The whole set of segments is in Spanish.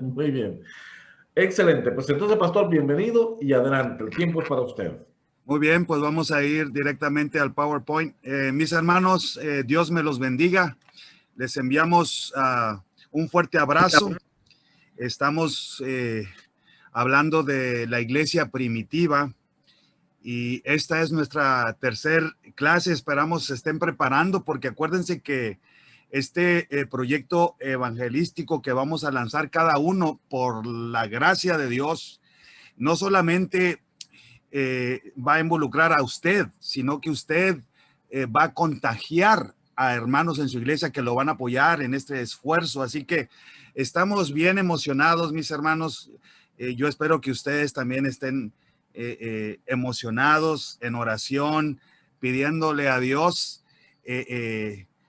Muy bien. Excelente. Pues entonces, pastor, bienvenido y adelante. El tiempo es para usted. Muy bien, pues vamos a ir directamente al PowerPoint. Mis hermanos, Dios me los bendiga. Les enviamos un fuerte abrazo. Estamos hablando de la iglesia primitiva y esta es nuestra tercera clase. Esperamos se estén preparando porque acuérdense que este proyecto evangelístico que vamos a lanzar cada uno por la gracia de Dios, no solamente va a involucrar a usted, sino que usted va a contagiar a hermanos en su iglesia que lo van a apoyar en este esfuerzo. Así que estamos bien emocionados, mis hermanos. Yo espero que ustedes también estén emocionados en oración, pidiéndole a Dios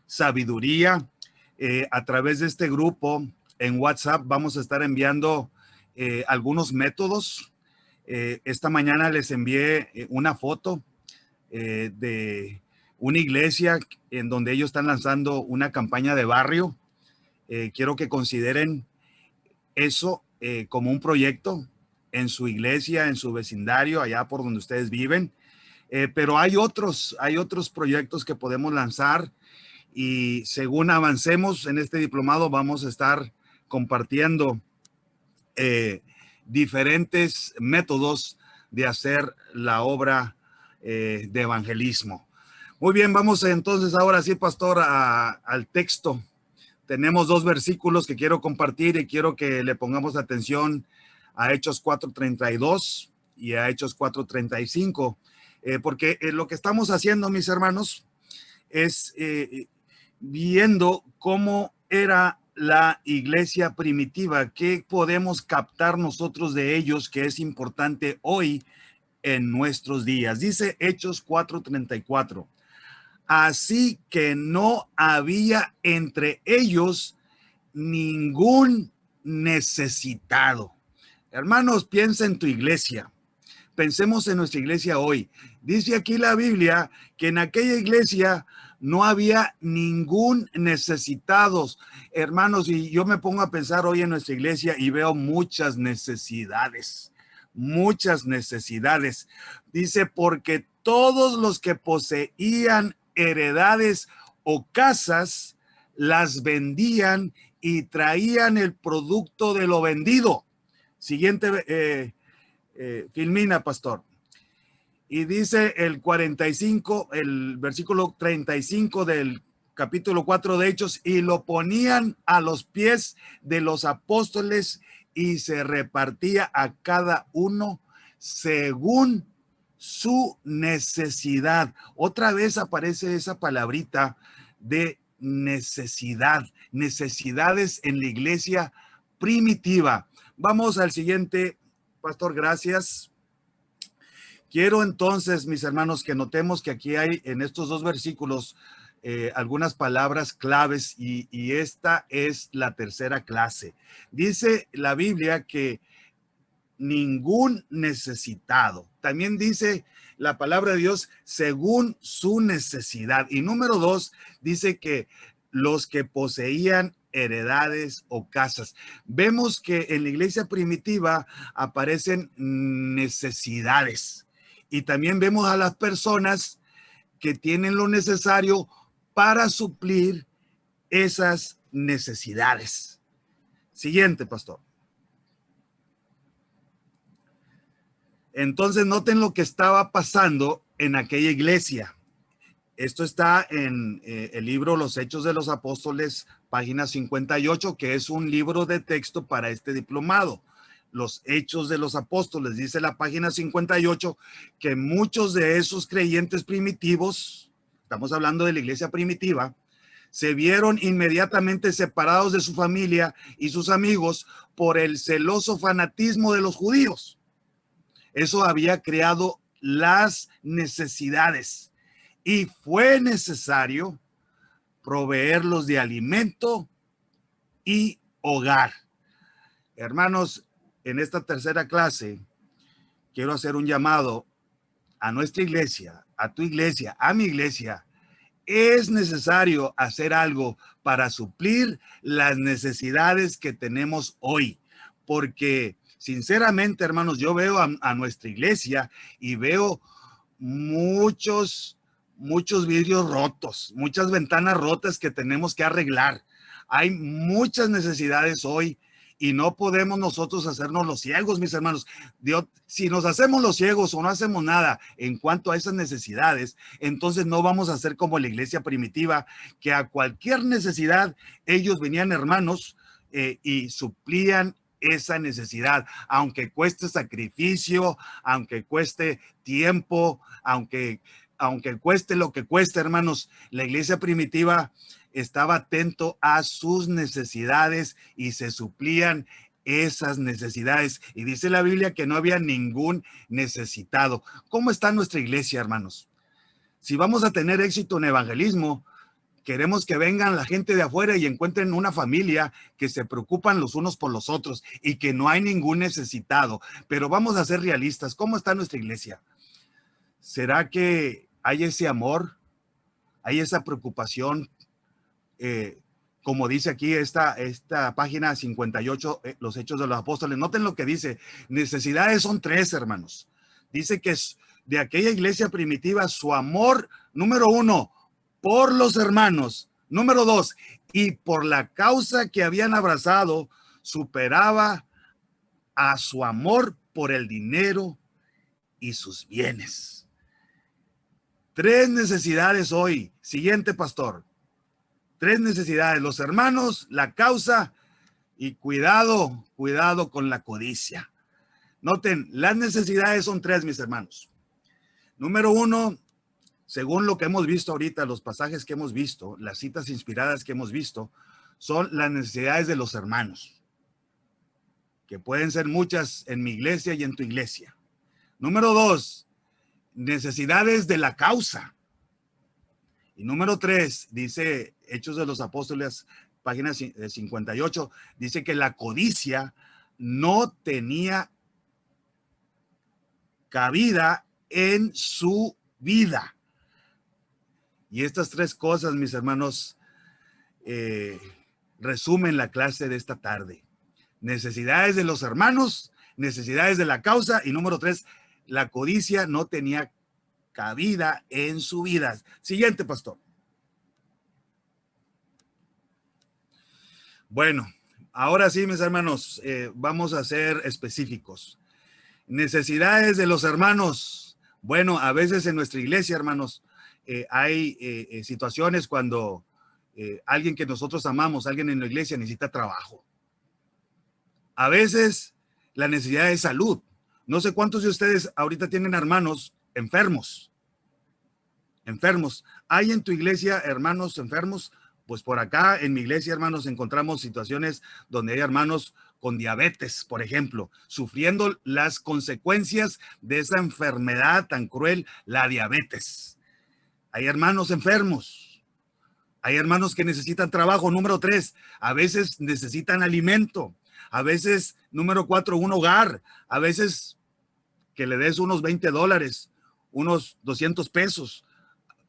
sabiduría. A través de este grupo en WhatsApp vamos a estar enviando algunos métodos. Esta mañana les envié una foto de una iglesia en donde ellos están lanzando una campaña de barrio. Quiero que consideren eso como un proyecto en su iglesia, en su vecindario, allá por donde ustedes viven. Pero hay otros proyectos que podemos lanzar y según avancemos en este diplomado vamos a estar compartiendo diferentes métodos de hacer la obra de evangelismo. Muy bien, vamos entonces ahora sí, pastor, al texto. Tenemos dos versículos que quiero compartir y quiero que le pongamos atención a Hechos 4:32 y a Hechos 4:35, porque lo que estamos haciendo, mis hermanos, es viendo cómo era la iglesia primitiva, qué podemos captar nosotros de ellos que es importante hoy en nuestros días. Dice Hechos 4:34. Así que no había entre ellos ningún necesitado. Hermanos, piensa en tu iglesia. Pensemos en nuestra iglesia hoy. Dice aquí la Biblia que en aquella iglesia no había ningún necesitado. Hermanos, y yo me pongo a pensar hoy en nuestra iglesia y veo muchas necesidades. Muchas necesidades. Dice, porque todos los que poseían heredades o casas las vendían y traían el producto de lo vendido. Siguiente Filmina, pastor. Y dice el 45, el versículo 35 del capítulo 4 de Hechos, y lo ponían a los pies de los apóstoles y se repartía a cada uno según su necesidad. Otra vez aparece esa palabrita de necesidad, necesidades en la iglesia primitiva. Vamos al siguiente, pastor, gracias. Quiero entonces, mis hermanos, que notemos que aquí hay en estos dos versículos algunas palabras claves y esta es la tercera clase. Dice la Biblia que ningún necesitado. También dice la palabra de Dios según su necesidad. Y número dos, dice que los que poseían heredades o casas. Vemos que en la iglesia primitiva aparecen necesidades. Y también vemos a las personas que tienen lo necesario para suplir esas necesidades. Siguiente, pastor. Entonces noten lo que estaba pasando en aquella iglesia. Esto está en el libro Los Hechos de los Apóstoles, página 58, que es un libro de texto para este diplomado. Los Hechos de los Apóstoles, dice la página 58, que muchos de esos creyentes primitivos, estamos hablando de la iglesia primitiva, se vieron inmediatamente separados de su familia y sus amigos por el celoso fanatismo de los judíos. Eso había creado las necesidades y fue necesario proveerlos de alimento y hogar. Hermanos, en esta tercera clase quiero hacer un llamado a nuestra iglesia, a tu iglesia, a mi iglesia. Es necesario hacer algo para suplir las necesidades que tenemos hoy. porque sinceramente, hermanos, yo veo a nuestra iglesia y veo muchos vidrios rotos, muchas ventanas rotas que tenemos que arreglar. Hay muchas necesidades hoy y no podemos nosotros hacernos los ciegos, mis hermanos. Dios, si nos hacemos los ciegos o no hacemos nada en cuanto a esas necesidades, entonces no vamos a ser como la iglesia primitiva, que a cualquier necesidad ellos venían, hermanos, y suplían esa necesidad, aunque cueste sacrificio, aunque cueste tiempo, aunque cueste lo que cueste, hermanos. La iglesia primitiva estaba atento a sus necesidades y se suplían esas necesidades. Y dice la Biblia que no había ningún necesitado. ¿Cómo está nuestra iglesia, hermanos? Si vamos a tener éxito en evangelismo, queremos que vengan la gente de afuera y encuentren una familia que se preocupan los unos por los otros y que no hay ningún necesitado. Pero vamos a ser realistas. ¿Cómo está nuestra iglesia? ¿Será que hay ese amor? ¿Hay esa preocupación? Como dice aquí esta página 58, los Hechos de los Apóstoles. Noten lo que dice. Necesidades son 3, hermanos. Dice que de aquella iglesia primitiva, su amor, número 1, por los hermanos, número 2, y por la causa que habían abrazado, superaba a su amor por el dinero y sus bienes. 3 necesidades hoy. Siguiente, pastor. 3 necesidades: los hermanos, la causa y cuidado con la codicia. Noten, las necesidades son 3, mis hermanos. Número 1, según lo que hemos visto ahorita, los pasajes que hemos visto, las citas inspiradas que hemos visto, son las necesidades de los hermanos, que pueden ser muchas en mi iglesia y en tu iglesia. Número 2, necesidades de la causa. Y número 3, dice Hechos de los Apóstoles, página 58, dice que la codicia no tenía cabida en su vida. Y estas 3 cosas, mis hermanos, resumen la clase de esta tarde. Necesidades de los hermanos, necesidades de la causa, y número 3, la codicia no tenía cabida en su vida. Siguiente, pastor. Bueno, ahora sí, mis hermanos, vamos a ser específicos. Necesidades de los hermanos. Bueno, a veces en nuestra iglesia, hermanos, hay situaciones cuando alguien que nosotros amamos, alguien en la iglesia necesita trabajo. A veces la necesidad de salud. No sé cuántos de ustedes ahorita tienen hermanos enfermos. ¿Hay en tu iglesia hermanos enfermos? Pues por acá en mi iglesia, hermanos, encontramos situaciones donde hay hermanos con diabetes, por ejemplo, sufriendo las consecuencias de esa enfermedad tan cruel, la diabetes. Hay hermanos enfermos. Hay hermanos que necesitan trabajo. Número 3, a veces necesitan alimento. A veces, número 4, un hogar. A veces que le des unos $20, unos 200 pesos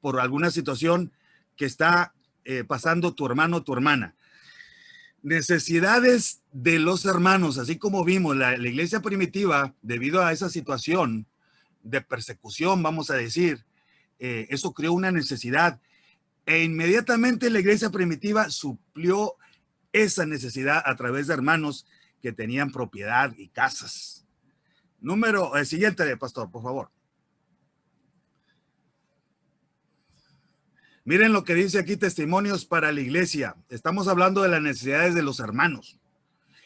por alguna situación que está pasando tu hermano o tu hermana. Necesidades de los hermanos, así como vimos la iglesia primitiva, debido a esa situación de persecución, vamos a decir, eso creó una necesidad e inmediatamente la iglesia primitiva suplió esa necesidad a través de hermanos que tenían propiedad y casas. Siguiente, pastor, por favor. Miren lo que dice aquí, testimonios para la iglesia. Estamos hablando de las necesidades de los hermanos.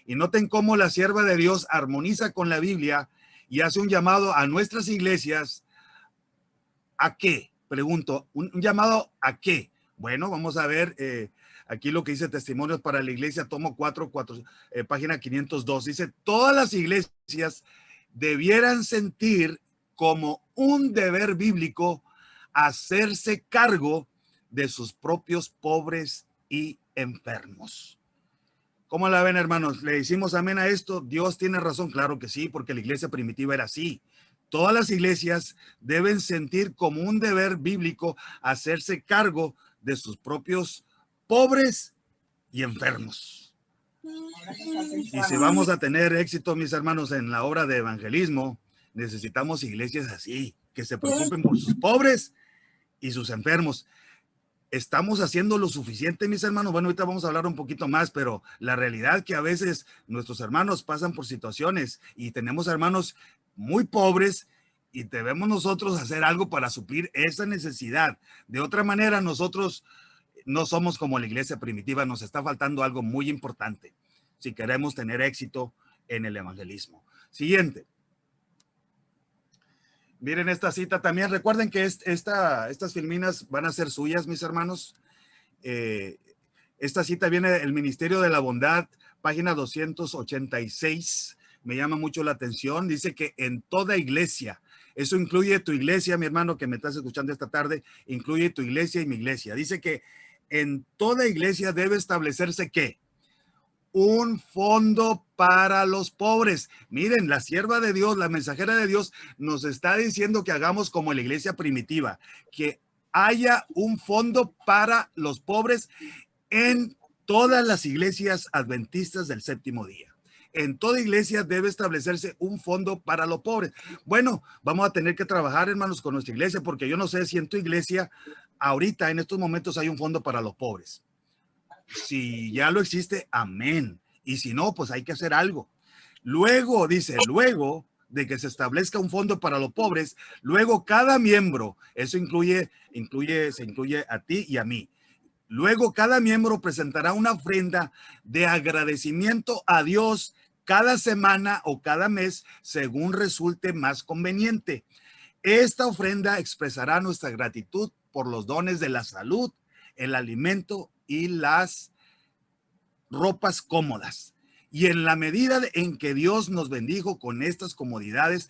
Y noten cómo la sierva de Dios armoniza con la Biblia y hace un llamado a nuestras iglesias. ¿A qué? Pregunto, ¿un llamado a qué? Bueno, vamos a ver aquí lo que dice Testimonios para la Iglesia, tomo 4, página 502. Dice, todas las iglesias debieran sentir como un deber bíblico hacerse cargo de sus propios pobres y enfermos. ¿Cómo la ven, hermanos? ¿Le decimos amén a esto? ¿Dios tiene razón? Claro que sí, porque la iglesia primitiva era así. Todas las iglesias deben sentir como un deber bíblico hacerse cargo de sus propios pobres y enfermos. Y si vamos a tener éxito, mis hermanos, en la obra de evangelismo, necesitamos iglesias así, que se preocupen por sus pobres y sus enfermos. ¿Estamos haciendo lo suficiente, mis hermanos? Bueno, ahorita vamos a hablar un poquito más, pero la realidad es que a veces nuestros hermanos pasan por situaciones y tenemos hermanos muy pobres y debemos nosotros hacer algo para suplir esa necesidad. De otra manera, nosotros no somos como la iglesia primitiva, nos está faltando algo muy importante si queremos tener éxito en el evangelismo. Siguiente. Miren esta cita también. Recuerden que estas filminas van a ser suyas, mis hermanos. Esta cita viene del Ministerio de la Bondad, página 286. Me llama mucho la atención. Dice que en toda iglesia, eso incluye tu iglesia, mi hermano, que me estás escuchando esta tarde, incluye tu iglesia y mi iglesia. Dice que en toda iglesia debe establecerse ¿qué? Un fondo para los pobres. Miren, la sierva de Dios, la mensajera de Dios, nos está diciendo que hagamos como la iglesia primitiva, que haya un fondo para los pobres en todas las iglesias adventistas del séptimo día. En toda iglesia debe establecerse un fondo para los pobres. Bueno, vamos a tener que trabajar, hermanos, con nuestra iglesia, porque yo no sé si en tu iglesia ahorita, en estos momentos, hay un fondo para los pobres. Si ya lo existe, amén. Y si no, pues hay que hacer algo. Luego, dice, luego de que se establezca un fondo para los pobres, luego cada miembro, eso se incluye a ti y a mí. Luego cada miembro presentará una ofrenda de agradecimiento a Dios cada semana o cada mes, según resulte más conveniente. Esta ofrenda expresará nuestra gratitud por los dones de la salud, el alimento y las ropas cómodas. Y en la medida en que Dios nos bendijo con estas comodidades,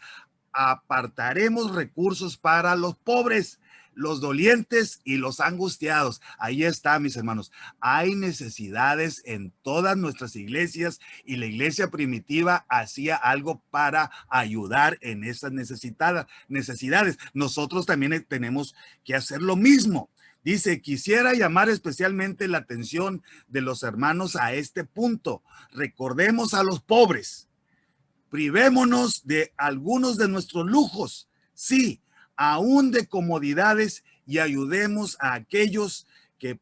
apartaremos recursos para los pobres, los dolientes y los angustiados. Ahí está, mis hermanos. Hay necesidades en todas nuestras iglesias y la iglesia primitiva hacía algo para ayudar en esas necesidades. Nosotros también tenemos que hacer lo mismo. Dice, quisiera llamar especialmente la atención de los hermanos a este punto. Recordemos a los pobres. Privémonos de algunos de nuestros lujos, sí, aún de comodidades, y ayudemos a aquellos que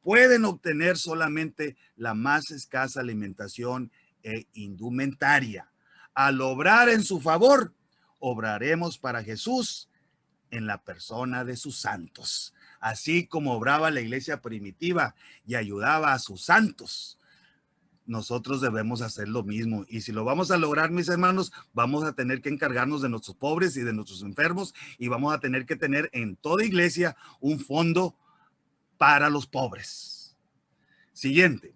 pueden obtener solamente la más escasa alimentación e indumentaria. Al obrar en su favor, obraremos para Jesús en la persona de sus santos. Así como obraba la iglesia primitiva y ayudaba a sus santos, nosotros debemos hacer lo mismo. Y si lo vamos a lograr, mis hermanos, vamos a tener que encargarnos de nuestros pobres y de nuestros enfermos, y vamos a tener que tener en toda iglesia un fondo para los pobres. Siguiente.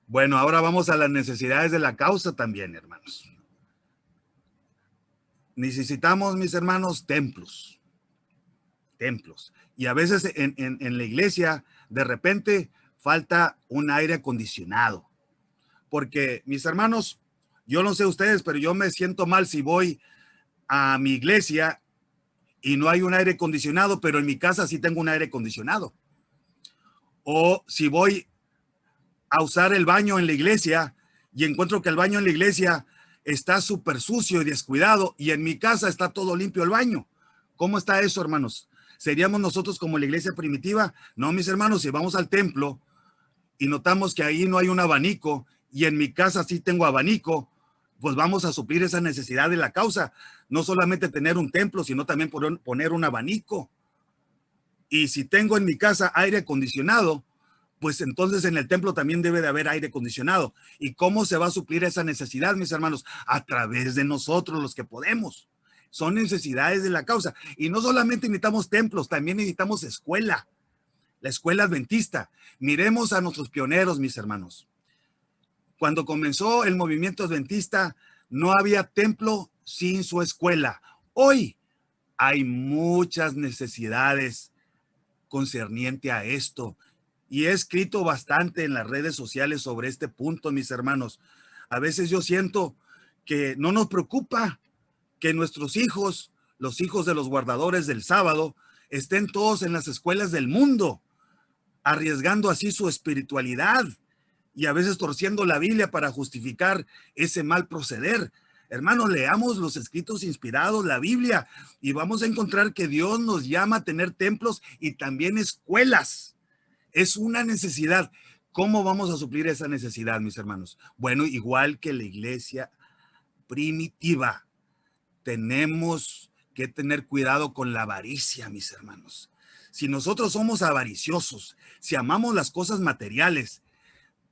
Bueno, ahora vamos a las necesidades de la causa también, hermanos. Necesitamos, mis hermanos, templos. Y a veces en la iglesia, de repente, falta un aire acondicionado. Porque, mis hermanos, yo no sé ustedes, pero yo me siento mal si voy a mi iglesia y no hay un aire acondicionado, pero en mi casa sí tengo un aire acondicionado. O si voy a usar el baño en la iglesia y encuentro que el baño en la iglesia está súper sucio y descuidado, y en mi casa está todo limpio el baño. ¿Cómo está eso, hermanos? ¿Seríamos nosotros como la iglesia primitiva? No, mis hermanos, si vamos al templo y notamos que ahí no hay un abanico y en mi casa sí tengo abanico, pues vamos a suplir esa necesidad de la causa. No solamente tener un templo, sino también poner un abanico. Y si tengo en mi casa aire acondicionado, pues entonces en el templo también debe de haber aire acondicionado. ¿Y cómo se va a suplir esa necesidad, mis hermanos? A través de nosotros, los que podemos. Son necesidades de la causa. Y no solamente necesitamos templos, también necesitamos escuela. La escuela adventista. Miremos a nuestros pioneros, mis hermanos. Cuando comenzó el movimiento adventista, no había templo sin su escuela. Hoy hay muchas necesidades concerniente a esto. Y he escrito bastante en las redes sociales sobre este punto, mis hermanos. A veces yo siento que no nos preocupa que nuestros hijos, los hijos de los guardadores del sábado, estén todos en las escuelas del mundo. arriesgando así su espiritualidad y a veces torciendo la Biblia para justificar ese mal proceder. Hermanos, leamos los escritos inspirados, la Biblia, y vamos a encontrar que Dios nos llama a tener templos y también escuelas. Es una necesidad. ¿Cómo vamos a suplir esa necesidad, mis hermanos? Bueno, igual que la iglesia primitiva, tenemos que tener cuidado con la avaricia, mis hermanos. Si nosotros somos avariciosos, si amamos las cosas materiales,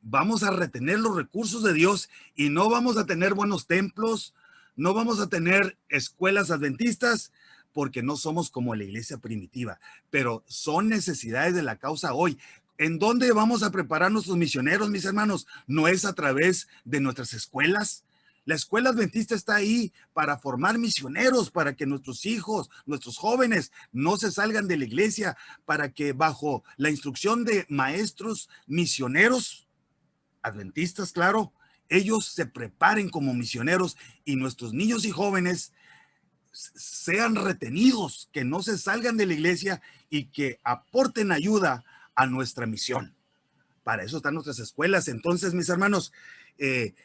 vamos a retener los recursos de Dios y no vamos a tener buenos templos, no vamos a tener escuelas adventistas, porque no somos como la iglesia primitiva, pero son necesidades de la causa hoy. ¿En dónde vamos a preparar nuestros misioneros, mis hermanos? ¿No es a través de nuestras escuelas? La escuela adventista está ahí para formar misioneros, para que nuestros hijos, nuestros jóvenes no se salgan de la iglesia, para que bajo la instrucción de maestros misioneros, adventistas, claro, ellos se preparen como misioneros y nuestros niños y jóvenes sean retenidos, que no se salgan de la iglesia y que aporten ayuda a nuestra misión. Para eso están nuestras escuelas. Entonces, mis hermanos,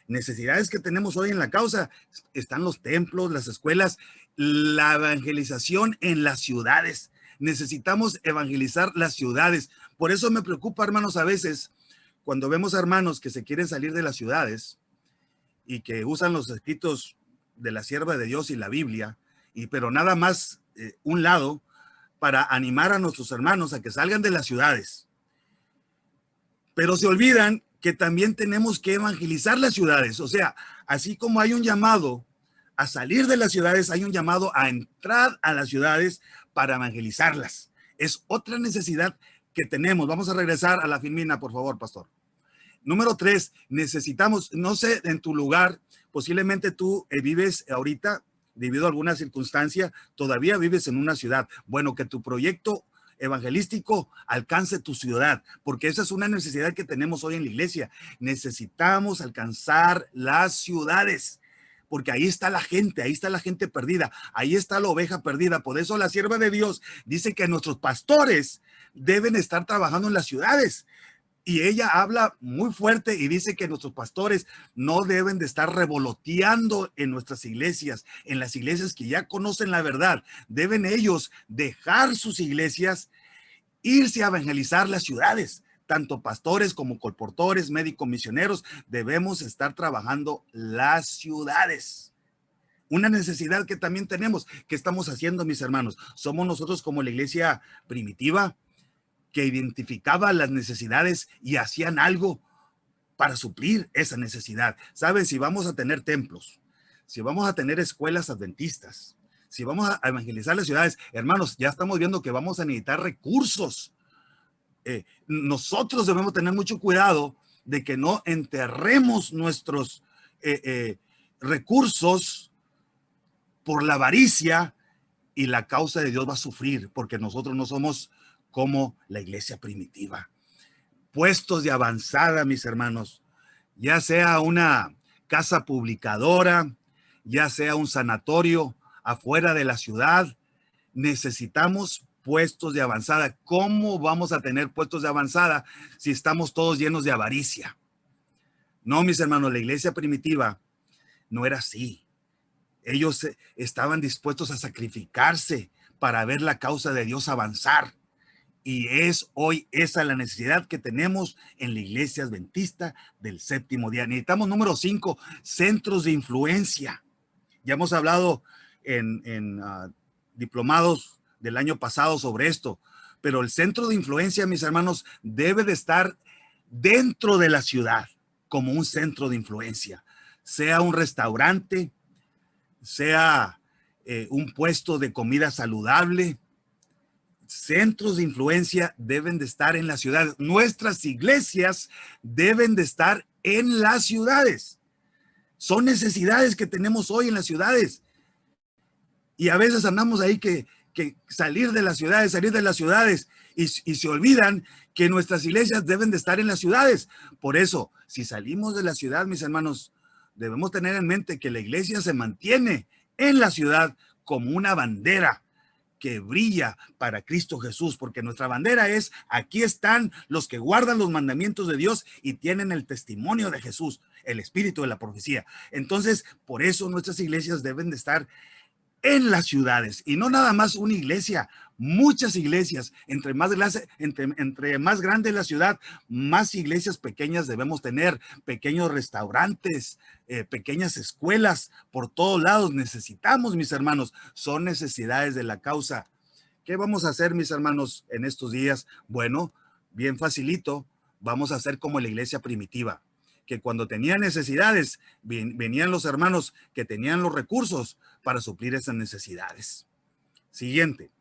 necesidades que tenemos hoy en la causa, están los templos, las escuelas, la evangelización en las ciudades. Necesitamos evangelizar las ciudades. Por eso me preocupa, hermanos, a veces cuando vemos a hermanos que se quieren salir de las ciudades y que usan los escritos de la sierva de Dios y la Biblia, pero nada más un lado, para animar a nuestros hermanos a que salgan de las ciudades. Pero se olvidan que también tenemos que evangelizar las ciudades. O sea, así como hay un llamado a salir de las ciudades, hay un llamado a entrar a las ciudades para evangelizarlas. Es otra necesidad que tenemos. Vamos a regresar a la filmina, por favor, pastor. Número 3, necesitamos, no sé, en tu lugar, posiblemente tú vives ahorita, debido a alguna circunstancia, todavía vives en una ciudad. Bueno, que tu proyecto evangelístico alcance tu ciudad, porque esa es una necesidad que tenemos hoy en la iglesia. Necesitamos alcanzar las ciudades, porque ahí está la gente perdida, ahí está la oveja perdida. Por eso la sierva de Dios dice que nuestros pastores deben estar trabajando en las ciudades. Y ella habla muy fuerte y dice que nuestros pastores no deben de estar revoloteando en nuestras iglesias, en las iglesias que ya conocen la verdad. Deben ellos dejar sus iglesias, irse a evangelizar las ciudades. Tanto pastores como colportores, médicos, misioneros, debemos estar trabajando las ciudades. Una necesidad que también tenemos. ¿Qué estamos haciendo, mis hermanos? Somos nosotros como la iglesia primitiva, que identificaba las necesidades y hacían algo para suplir esa necesidad. ¿Saben? Si vamos a tener templos, si vamos a tener escuelas adventistas, si vamos a evangelizar las ciudades, hermanos, ya estamos viendo que vamos a necesitar recursos. Nosotros debemos tener mucho cuidado de que no enterremos nuestros recursos por la avaricia, y la causa de Dios va a sufrir, porque nosotros no somos como la iglesia primitiva. Puestos de avanzada, mis hermanos, ya sea una casa publicadora, ya sea un sanatorio afuera de la ciudad, necesitamos puestos de avanzada. ¿Cómo vamos a tener puestos de avanzada si estamos todos llenos de avaricia? No, mis hermanos, la iglesia primitiva no era así. Ellos estaban dispuestos a sacrificarse para ver la causa de Dios avanzar. Y es hoy esa la necesidad que tenemos en la iglesia adventista del séptimo día. Necesitamos, número 5, centros de influencia. Ya hemos hablado en diplomados del año pasado sobre esto, pero el centro de influencia, mis hermanos, debe de estar dentro de la ciudad como un centro de influencia, sea un restaurante, sea un puesto de comida saludable. Centros de influencia deben de estar en las ciudades. Nuestras iglesias deben de estar en las ciudades. Son necesidades que tenemos hoy en las ciudades. Y a veces andamos ahí que salir de las ciudades, y se olvidan que nuestras iglesias deben de estar en las ciudades. Por eso, si salimos de la ciudad, mis hermanos, debemos tener en mente que la iglesia se mantiene en la ciudad como una bandera que brilla para Cristo Jesús, porque nuestra bandera es: aquí están los que guardan los mandamientos de Dios y tienen el testimonio de Jesús, el espíritu de la profecía. Entonces, por eso nuestras iglesias deben de estar en las ciudades, y no nada más una iglesia, muchas iglesias. Entre más grande la ciudad, más iglesias pequeñas debemos tener, pequeños restaurantes, pequeñas escuelas por todos lados. Necesitamos, mis hermanos, son necesidades de la causa. ¿Qué vamos a hacer, mis hermanos, en estos días? Bueno, bien facilito, vamos a hacer como la iglesia primitiva, que cuando tenía necesidades, venían los hermanos que tenían los recursos para suplir esas necesidades. Siguiente.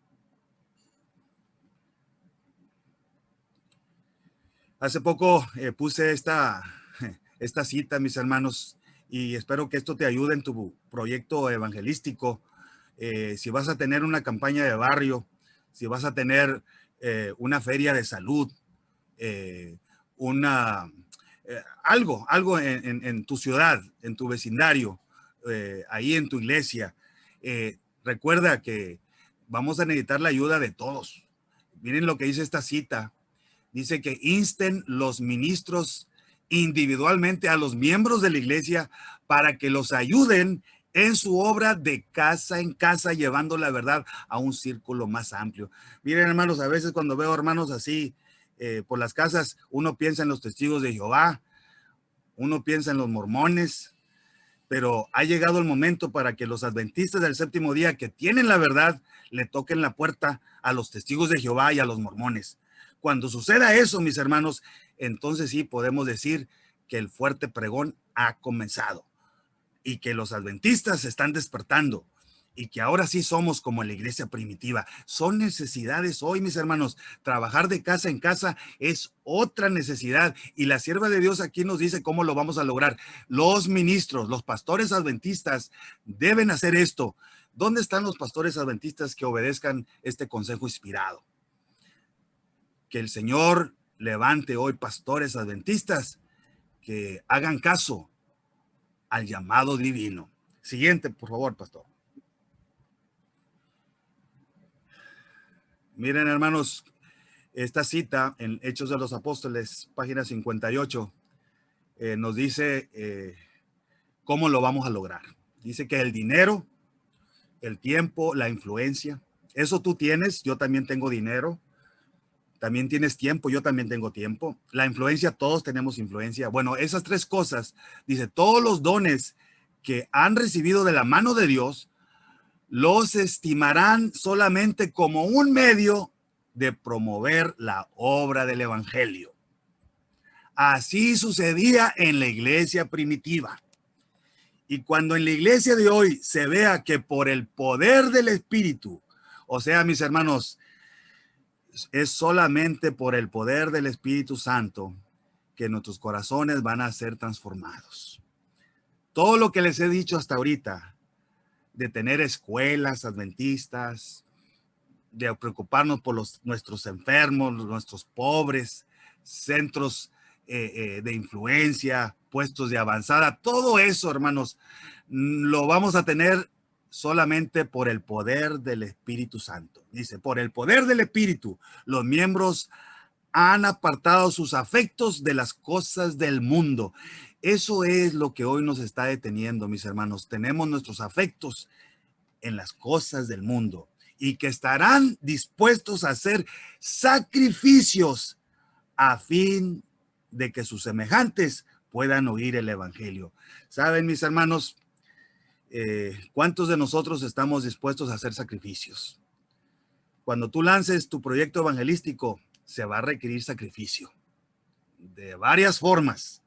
Hace poco puse esta cita, mis hermanos, y espero que esto te ayude en tu proyecto evangelístico. Si vas a tener una campaña de barrio, si vas a tener una feria de salud, algo en tu ciudad, en tu vecindario, ahí en tu iglesia, recuerda que vamos a necesitar la ayuda de todos. Miren lo que dice esta cita. Dice que insten los ministros individualmente a los miembros de la iglesia para que los ayuden en su obra de casa en casa, llevando la verdad a un círculo más amplio. Miren, hermanos, a veces cuando veo hermanos así por las casas, uno piensa en los testigos de Jehová, uno piensa en los mormones, pero ha llegado el momento para que los adventistas del séptimo día, que tienen la verdad, le toquen la puerta a los testigos de Jehová y a los mormones. Cuando suceda eso, mis hermanos, entonces sí podemos decir que el fuerte pregón ha comenzado y que los adventistas se están despertando y que ahora sí somos como la iglesia primitiva. Son necesidades hoy, mis hermanos. Trabajar de casa en casa es otra necesidad, y la sierva de Dios aquí nos dice cómo lo vamos a lograr. Los ministros, los pastores adventistas deben hacer esto. ¿Dónde están los pastores adventistas que obedezcan este consejo inspirado? Que el Señor levante hoy pastores adventistas que hagan caso al llamado divino. Siguiente, por favor, pastor. Miren, hermanos, esta cita en Hechos de los Apóstoles, página 58, nos dice cómo lo vamos a lograr. Dice que el dinero, el tiempo, la influencia, eso tú tienes, yo también tengo dinero. También tienes tiempo, yo también tengo tiempo. La influencia, todos tenemos influencia. Bueno, esas tres cosas, dice, todos los dones que han recibido de la mano de Dios, los estimarán solamente como un medio de promover la obra del evangelio. Así sucedía en la iglesia primitiva. Y cuando en la iglesia de hoy se vea que por el poder del Espíritu, o sea, mis hermanos, es solamente por el poder del Espíritu Santo que nuestros corazones van a ser transformados. Todo lo que les he dicho hasta ahorita, de tener escuelas adventistas, de preocuparnos por nuestros enfermos, nuestros pobres, centros de influencia, puestos de avanzada, todo eso, hermanos, lo vamos a tener solamente por el poder del Espíritu Santo. Dice, por el poder del Espíritu, los miembros han apartado sus afectos de las cosas del mundo. Eso es lo que hoy nos está deteniendo, mis hermanos. Tenemos nuestros afectos en las cosas del mundo, y que estarán dispuestos a hacer sacrificios a fin de que sus semejantes puedan oír el evangelio. ¿Saben, mis hermanos? ¿Cuántos de nosotros estamos dispuestos a hacer sacrificios? Cuando tú lances tu proyecto evangelístico, se va a requerir sacrificio de varias formas,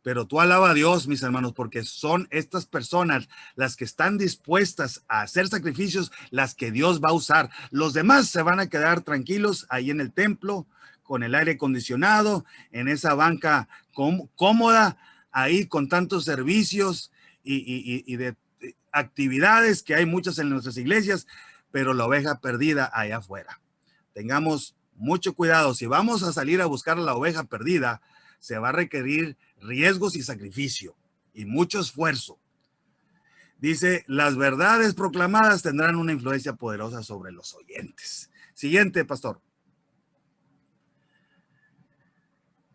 pero tú alaba a Dios, mis hermanos, porque son estas personas las que están dispuestas a hacer sacrificios, las que Dios va a usar. Los demás se van a quedar tranquilos ahí en el templo, con el aire acondicionado, en esa banca cómoda, ahí con tantos servicios y de actividades que hay muchas en nuestras iglesias, pero la oveja perdida allá afuera. Tengamos mucho cuidado. Si vamos a salir a buscar a la oveja perdida, se va a requerir riesgos y sacrificio y mucho esfuerzo. Dice, las verdades proclamadas tendrán una influencia poderosa sobre los oyentes. Siguiente, pastor.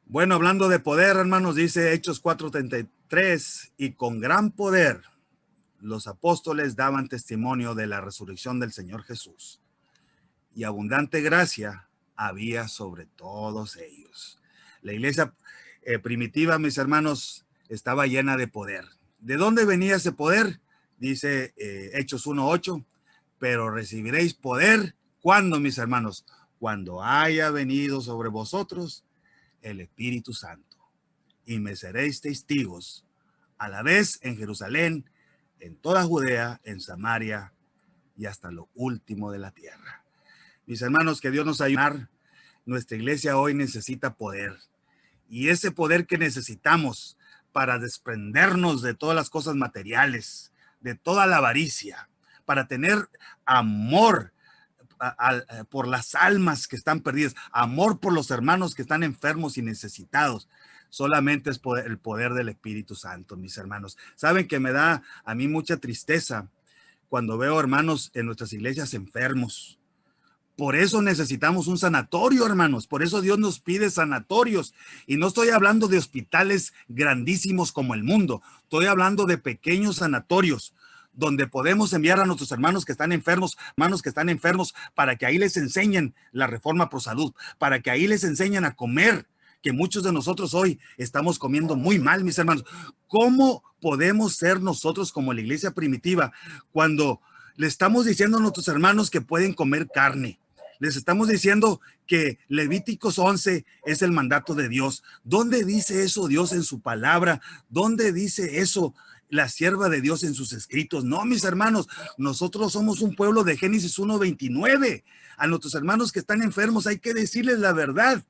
Bueno, hablando de poder, hermanos, dice Hechos 4:33, y con gran poder los apóstoles daban testimonio de la resurrección del Señor Jesús, y abundante gracia había sobre todos ellos. La iglesia primitiva, mis hermanos, estaba llena de poder. ¿De dónde venía ese poder? Dice Hechos 1:8, pero recibiréis poder, ¿cuándo, mis hermanos? Cuando haya venido sobre vosotros el Espíritu Santo, y me seréis testigos a la vez en Jerusalén, en toda Judea, en Samaria y hasta lo último de la tierra. Mis hermanos, que Dios nos ayude. Nuestra iglesia hoy necesita poder, y ese poder que necesitamos para desprendernos de todas las cosas materiales, de toda la avaricia, para tener amor por las almas que están perdidas, amor por los hermanos que están enfermos y necesitados. Solamente es el poder del Espíritu Santo, mis hermanos. Saben que me da a mí mucha tristeza cuando veo hermanos en nuestras iglesias enfermos. Por eso necesitamos un sanatorio, hermanos. Por eso Dios nos pide sanatorios. Y no estoy hablando de hospitales grandísimos como el mundo. Estoy hablando de pequeños sanatorios donde podemos enviar a nuestros hermanos que están enfermos, para que ahí les enseñen la reforma pro salud, para que ahí les enseñen a comer, que muchos de nosotros hoy estamos comiendo muy mal, mis hermanos. ¿Cómo podemos ser nosotros como la iglesia primitiva cuando le estamos diciendo a nuestros hermanos que pueden comer carne? Les estamos diciendo que Levíticos 11 es el mandato de Dios. ¿Dónde dice eso Dios en su palabra? ¿Dónde dice eso la sierva de Dios en sus escritos? No, mis hermanos, nosotros somos un pueblo de Génesis 1:29. A nuestros hermanos que están enfermos hay que decirles la verdad.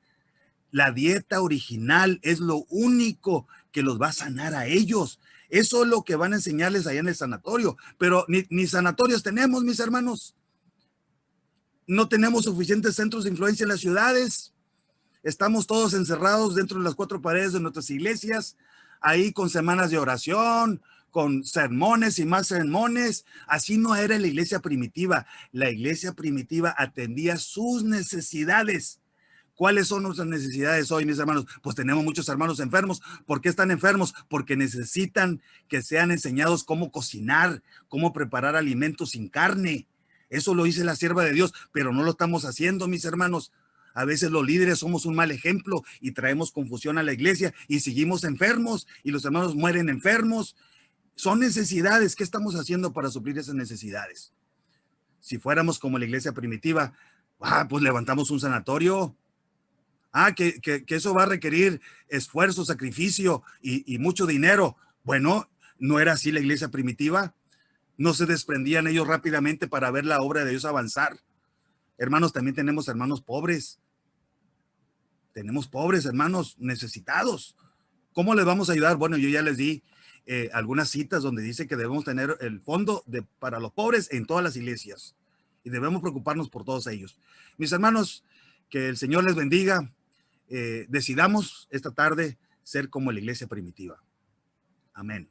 La dieta original es lo único que los va a sanar a ellos. Eso es lo que van a enseñarles allá en el sanatorio. Pero ni sanatorios tenemos, mis hermanos. No tenemos suficientes centros de influencia en las ciudades. Estamos todos encerrados dentro de las cuatro paredes de nuestras iglesias, ahí con semanas de oración, con sermones y más sermones. Así no era la iglesia primitiva. La iglesia primitiva atendía sus necesidades. ¿Cuáles son nuestras necesidades hoy, mis hermanos? Pues tenemos muchos hermanos enfermos. ¿Por qué están enfermos? Porque necesitan que sean enseñados cómo cocinar, cómo preparar alimentos sin carne. Eso lo dice la sierva de Dios, pero no lo estamos haciendo, mis hermanos. A veces los líderes somos un mal ejemplo y traemos confusión a la iglesia y seguimos enfermos y los hermanos mueren enfermos. Son necesidades. ¿Qué estamos haciendo para suplir esas necesidades? Si fuéramos como la iglesia primitiva, pues levantamos un sanatorio. Que eso va a requerir esfuerzo, sacrificio y mucho dinero. Bueno, ¿no era así la iglesia primitiva? ¿No se desprendían ellos rápidamente para ver la obra de Dios avanzar? Hermanos, también tenemos hermanos pobres. Tenemos pobres hermanos necesitados. ¿Cómo les vamos a ayudar? Bueno, yo ya les di algunas citas donde dice que debemos tener el fondo para los pobres en todas las iglesias y debemos preocuparnos por todos ellos. Mis hermanos, que el Señor les bendiga. Decidamos esta tarde ser como la iglesia primitiva. Amén.